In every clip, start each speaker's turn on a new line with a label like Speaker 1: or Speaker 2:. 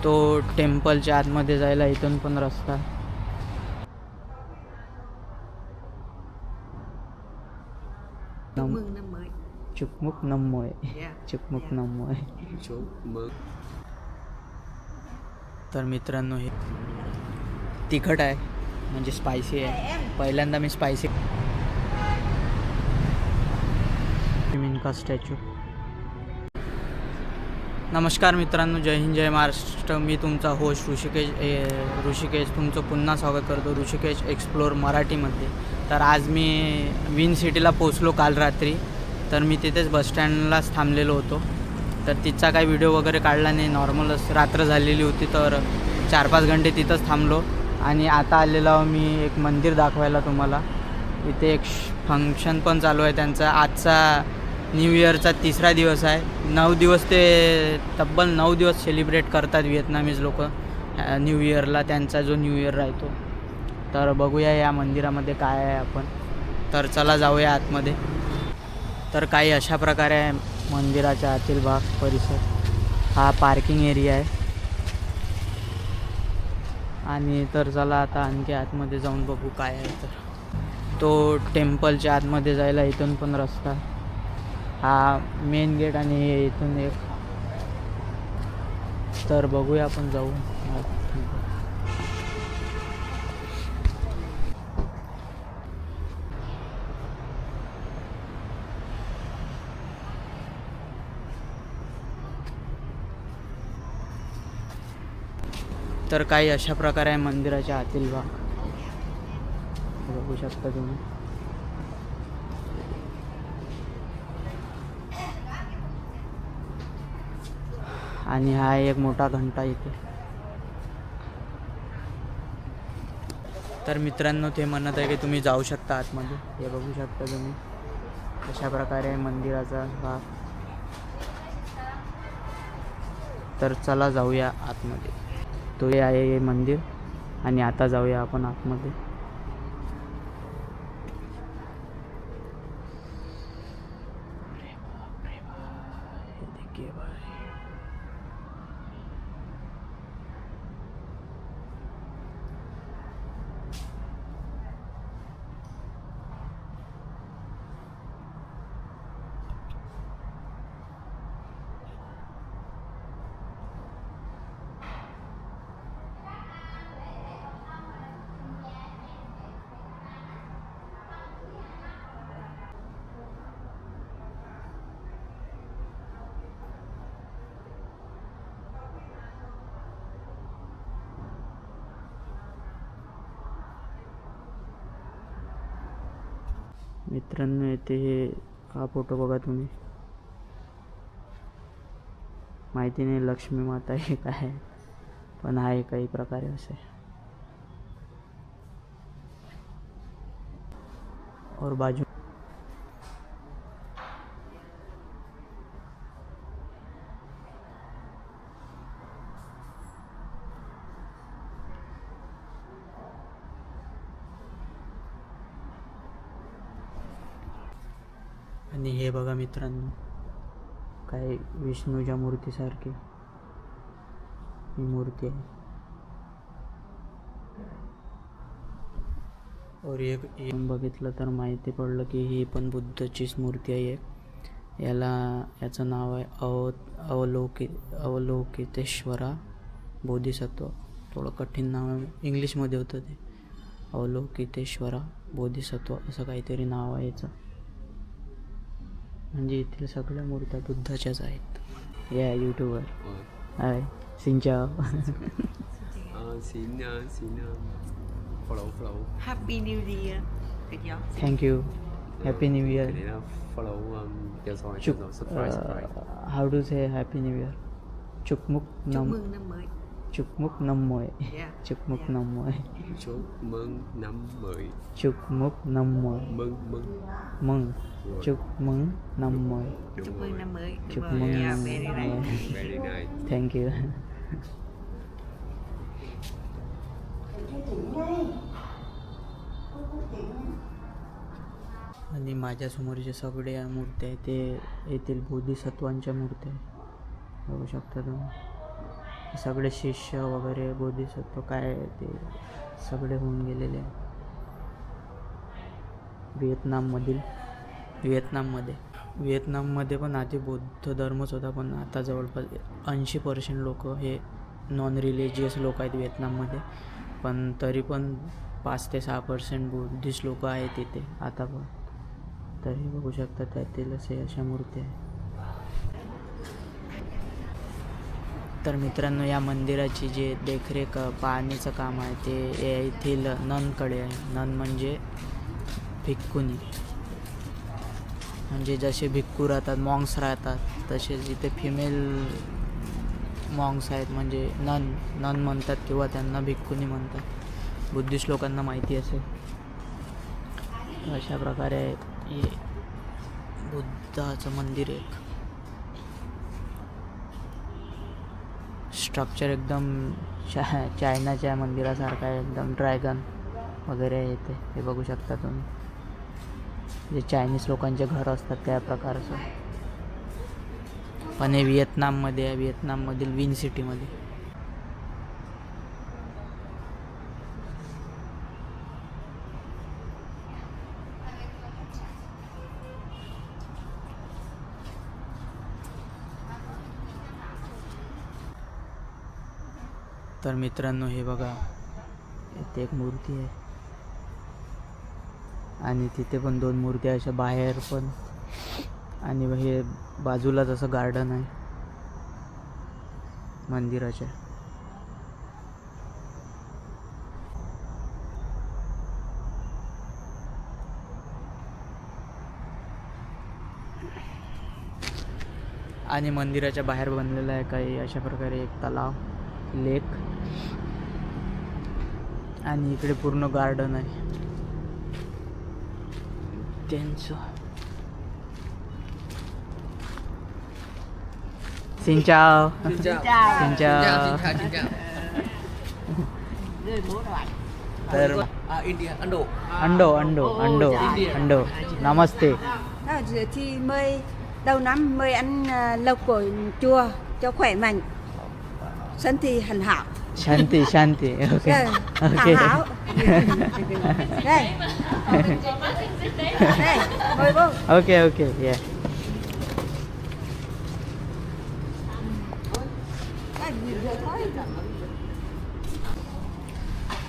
Speaker 1: तो टेम्पलच्या आतमध्ये जायला इथून पण रस्ता.
Speaker 2: Mừng năm mới.
Speaker 1: चुकमुक नमोय.
Speaker 2: Yeah.
Speaker 1: चुकमुक
Speaker 2: Yeah.
Speaker 1: नमोय. तर मित्रांनो, हे तिखट आहे म्हणजे स्पायसी आहे. पहिल्यांदा मी स्पायसी. का स्टॅच्यू. नमस्कार मित्रांनो, जय हिंद जय महाराष्ट्र. मी तुमचा होस्ट ऋषिकेश तुमचं पुन्हा स्वागत करतो ऋषिकेश एक्सप्लोर मराठीमध्ये. तर आज मी विन सिटीला पोचलो काल रात्री. तर मी तिथेच बसस्टँडलाच थांबलेलो होतो. तर तिचा काही व्हिडिओ वगैरे काढला नाही, नॉर्मलच रात्र झालेली होती. तर 4-5 घंटे तिथंच थांबलो आणि आता आलेलो आहो मी एक मंदिर दाखवायला तुम्हाला. इथे एक फंक्शन पण चालू आहे त्यांचा. आजचा न्यू इयरचा 3रा दिवस आहे. 9 दिवस ते तब्बल 9 दिवस सेलिब्रेट करतात व्हिएतनामीज लोक न्यू इयरला. त्यांचा जो न्यू इयर राहतो. तर बघूया या मंदिरामध्ये काय आहे आपण. तर चला जाऊया आतमध्ये. तर काही अशा प्रकारे आहे मंदिराच्या आतील भाग परिसर. हा पार्किंग एरिया आहे. आणि तर चला आता आणखी आतमध्ये जाऊन बघू काय आहे. तर तो टेम्पलच्या आतमध्ये जायला इथून पण रस्ता. हा मेन गेट आणि हे इथून एक. तर बघूया आपण जाऊ. तर काही अशा प्रकारे आहे मंदिराच्या आतील भाग. बघू शकता तुम्ही. आणि हा एक मोठा घंटा इथे. तर मित्रांनो, ते म्हणत आहे की तुम्ही जाऊ शकता आतमध्ये. हे बघू शकता तुम्ही अशा प्रकारे मंदिराचा भाग. तर चला जाऊया आतमध्ये. तो हे आहे हे मंदिर आणि आता जाऊया आपण आतमध्ये. मित्रांनो, येथे हे हा फोटो बघा तुम्ही. माहिती नाही लक्ष्मी माता आहे काय, पण आहे काही प्रकारे असे. और बाजू आणि हे बघा मित्रांनो, काय विष्णूच्या मूर्तीसारखी ही मूर्ती आहे. और एक बघितलं तर माहिती पडलं की ही पण बुद्धाचीच मूर्ती आहे एक. याचं नाव आहे अवलोकितेश्वरा बोधिसत्व. थोडं कठीण नाव आहे, इंग्लिशमध्ये होतं ते. अवलोकितेश्वरा बोधिसत्व असं काहीतरी नाव आहे याचं. म्हणजे इथील सगळ्या मूर्त्या बुद्धाच्याच आहेत. या यूट्यूबर हाय सिंचाव.
Speaker 2: Happy New Year.
Speaker 1: Thank you. Happy new year. How do say happy new year. चुकमुक
Speaker 2: Chúc mừng năm mới.
Speaker 1: चुकमुक नमोय.
Speaker 2: Yeah.
Speaker 1: चुकमुक
Speaker 2: Yeah.
Speaker 1: नमोय.
Speaker 3: Chúc mừng năm mới.
Speaker 1: चुकमुक नमोय.
Speaker 3: Mừng.
Speaker 1: चुकमुक नमोय.
Speaker 2: Chúc mừng năm mới.
Speaker 1: Chúc
Speaker 2: Vâng,
Speaker 1: mừng
Speaker 2: yeah,
Speaker 1: năm
Speaker 2: very
Speaker 1: mới.
Speaker 2: nice.
Speaker 3: Very nice.
Speaker 1: Thank you. आणि माझ्यासमोर जे सगळ्या मूर्त्या आहेत ते येथील बोधिसत्वांच्या मूर्त्या आहेत. बघू शकता तुम्ही. सगळे शिष्य वगैरे बोधिसत्व काय ते सगळे होऊन गेलेले आहे व्हिएतनाममध्ये पण आधी बौद्ध धर्मच होता, पण आता जवळपास 80% लोक हे नॉन रिलिजियस लोक आहेत व्हिएतनाममध्ये. पण तरी पण 5 ते 6% बुद्धिस्ट लोक आहेत तिथे आता पण. तरी बघू शकता त्यातील अशा मूर्ती आहे. तर मित्रांनो, या मंदिराची जे देखरेख पाहण्याचं काम आहे ते येथील ननकडे आहे. नन म्हणजे भिक्खुनी, म्हणजे जसे भिक्खू राहतात, मॉंग्स राहतात, तसेच इथे फिमेल मॉंग्स आहेत, म्हणजे नन म्हणतात किंवा त्यांना भिक्खुनी म्हणतात. बुद्धिस्ट लोकांना माहिती असेल. अशा प्रकारे हे बुद्धाचं मंदिर एक स्ट्रक्चर एकदम चायनाच्या मंदिरासारखं आहे. एकदम ड्रॅगन वगैरे येते, हे बघू शकता तुम्ही. जे चायनीज लोकांचे घर असतात त्या प्रकारचं. पण हे व्हिएतनाममध्ये आहे, व्हिएतनाममधील विन सिटीमध्ये. तर मित्रांनो, हे बघा, इथे एक मूर्ती आहे आणि तिथे पण 2 मूर्ती अशा बाहेर पण, आणि हे बाजूला जसं गार्डन आहे मंदिराच्या. आणि मंदिराच्या बाहेर बनलेलं आहे काही अशा प्रकारे एक तलाव, लेक, आणि इकडे पूर्ण गार्डन आहे त्यांचं. Xin chào.
Speaker 3: Xin chào.
Speaker 1: Xin chào. तर
Speaker 3: India, Ấn Độ.
Speaker 1: अंडो नमस्ते.
Speaker 4: Thì mời đầu năm mời ăn lộc của chùa cho khỏe mạnh,身体很好.
Speaker 1: शांती okay okay.
Speaker 4: Hảo. Đây. Đây, mời vô.
Speaker 1: Okay या.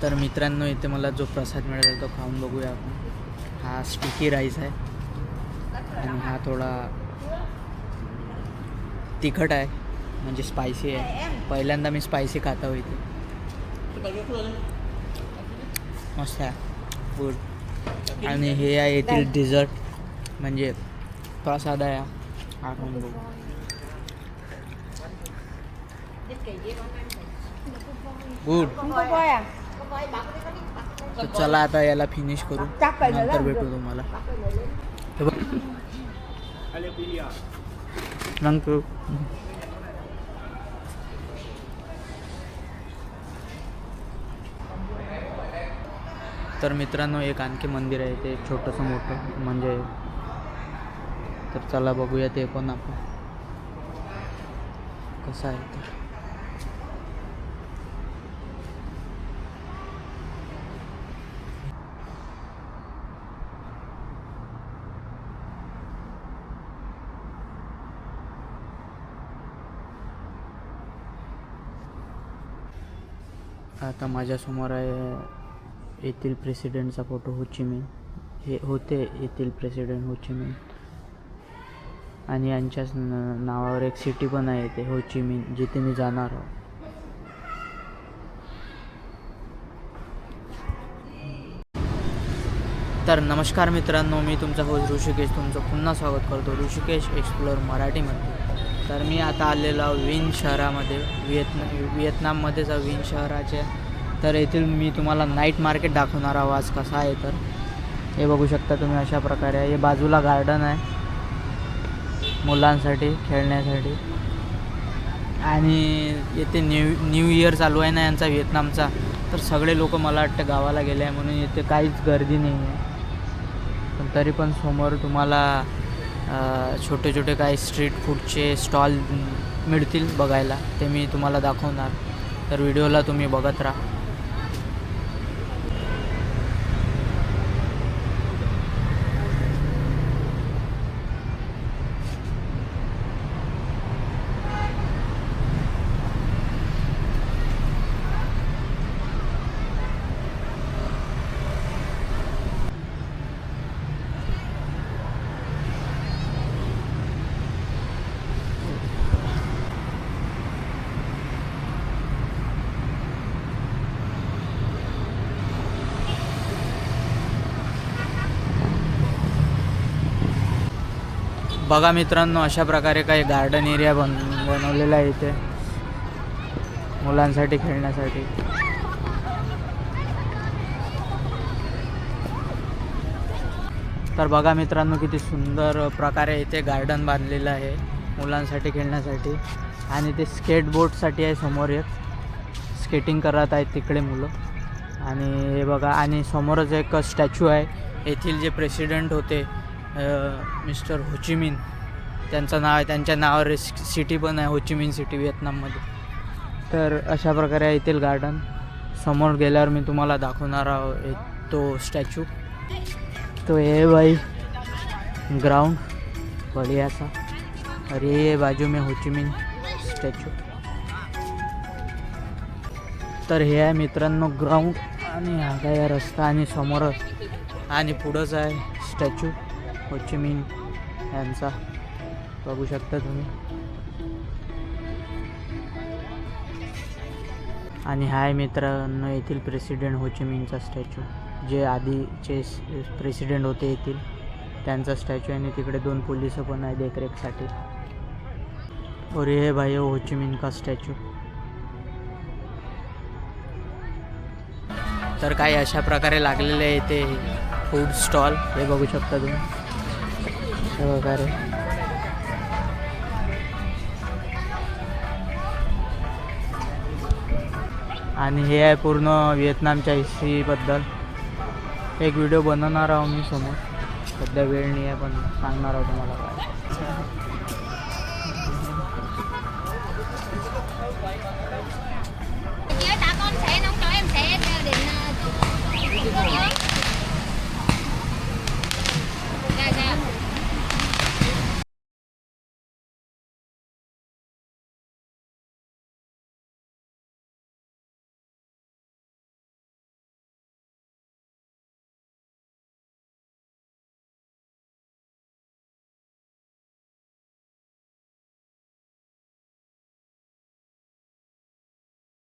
Speaker 1: तर मित्रांनो, इथे मला जो प्रसाद मिळाला तो खाऊन बघूया आपण. हा स्टिकी राईस आहे आणि हा थोडा तिखट आहे, म्हणजे स्पायसी आहे. पहिल्यांदा मी स्पायसी खाता होते. मस्त आहे, गुड. आणि हे आहे येथील डिझर्ट, म्हणजे प्रसाद आहे हा खाऊन बघू. गुड. तर चला आता याला फिनिश करू, नंतर भेटू तुम्हाला. थँक्यू. तर मित्रांनो, एक आणखी मंदिर आहे ते छोटंसं मोठं, म्हणजे तर चला बघूया ते पण आपण कसं आहे ते. आता माझ्यासमोर आहे येथील प्रेसिडेंटचा फोटो, हो ची मिन. हे होते येथील प्रेसिडेंट हो ची मिन, आणि यांच्याच नावावर एक सिटी पण आहे ते हो ची मिन, जिथे मी जाणार आहोत. तर नमस्कार मित्रांनो, मी तुमचा होस्ट ऋषिकेश तुमचं पुन्हा स्वागत करतो ऋषिकेश एक्सप्लोर मराठीमध्ये. तर मी आता आलेलो विन शहरामध्ये, व्हिएतनाममध्येच विन शहराच्या. तर येथील मी तुम्हाला नाईट मार्केट दाखवणार आहोत आज कसा आहे. तर हे बघू शकता तुम्ही अशा प्रकारे आहे. हे बाजूला गार्डन आहे मुलांसाठी खेळण्यासाठी, आणि येथे न्यू इयर चालू आहे ना यांचा व्हिएतनामचा. तर सगळे लोक मला वाटतं गावाला गेले आहे, म्हणून येथे काहीच गर्दी नाही आहे. पण तरी पण समोर तुम्हाला छोटे छोटे काही स्ट्रीट फूडचे स्टॉल मिळतील बघायला, ते मी तुम्हाला दाखवणार. तर व्हिडिओला तुम्ही बघत राहा. बघा मित्रांनो, अशा प्रकारे काही गार्डन एरिया बनवलेला आहे इथे मुलांसाठी खेळण्यासाठी. तर बघा मित्रांनो, किती सुंदर प्रकारे इथे गार्डन बांधलेलं आहे मुलांसाठी खेळण्यासाठी. आणि ते स्केटबोर्डसाठी आहे समोर, एक स्केटिंग करत आहेत तिकडे मुलं. आणि हे बघा, आणि समोरच एक स्टॅच्यू आहे. येथील जे प्रेसिडेंट होते मिस्टर होचिमिन, त्यांचं नाव आहे, त्यांच्या नावावर सिटी पण आहे, होचिमिन सिटी व्हिएतनाममध्ये. तर अशा प्रकारे आहे येथील गार्डन. समोर गेल्यावर मी तुम्हाला दाखवणार आहोत तो स्टॅच्यू. तो ये भाई ग्राउंड बढ़िया सा, और ये बाजू में होचिमिन स्टॅच्यू. तर हे आहे मित्रांनो ग्राउंड, आणि हा काय रस्ता, आणि समोरच आणि पुढंच आहे स्टॅच्यू होचिमिन यांचा, बघू शकता तुम्ही. आणि हा आहे मित्रांनो येथील प्रेसिडेंट होचिमिनचा स्टॅच्यू, जे आधीचे प्रेसिडेंट होते येथील, त्यांचा स्टॅच्यू. आणि तिकडे 2 पोलिस पण आहे देखरेखसाठी. और ये भाई होचिमिन का स्टॅच्यू. तर काही अशा प्रकारे लागलेले आहे इथे फूड स्टॉल, हे बघू शकता तुम्ही अशा प्रकारे. आणि हे आहे पूर्ण व्हिएतनामच्या हिस्ट्रीबद्दल एक व्हिडिओ बनवणार आहोत मी समोर. सध्या वेळ नाही आहे, पण सांगणार आहोत तुम्हाला